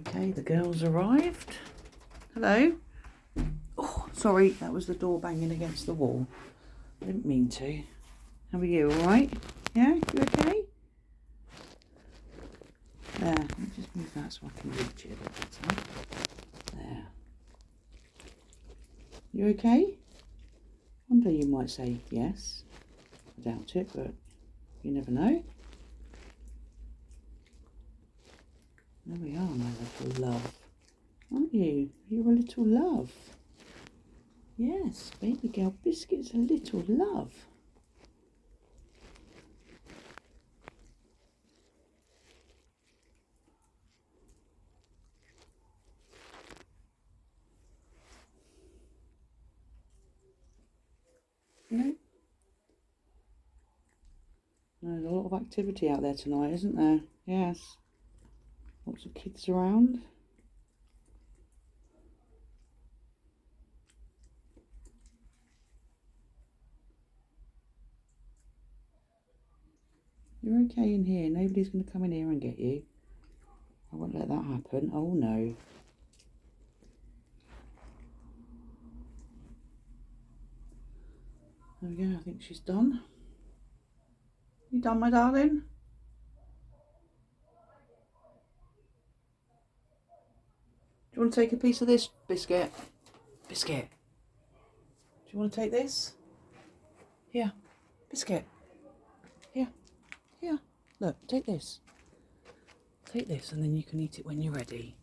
Okay, the girls arrived. Hello. Oh, sorry, that was the door banging against the wall. I didn't mean to. How are you, alright? Yeah, you okay? There, let me just move that so I can reach it a bit better. There. You okay? One day you might say yes. I doubt it, but you never know. There we are, my little love. Aren't you? You're a little love. Yes, baby girl Biscuit's a little love. No? There's a lot of activity out there tonight, isn't there? Yes. Lots of kids around. You're okay in here. Nobody's going to come in here and get you. I won't let that happen. Oh no. There we go. I think she's done. You done, my darling? Do you want to take a piece of this, Biscuit? Biscuit. Do you want to take this? Here. Biscuit. Here. Here. Look, take this. Take this and then you can eat it when you're ready.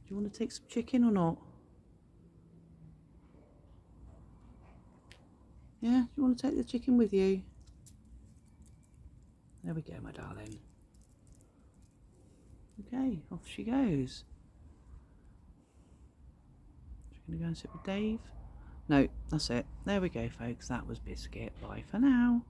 Do you want to take some chicken or not? Yeah? Do you want to take the chicken with you? There we go, my darling. Okay, off she goes. She's going to go and sit with Dave. No, that's it. There we go, folks. That was Biscuit. Bye for now.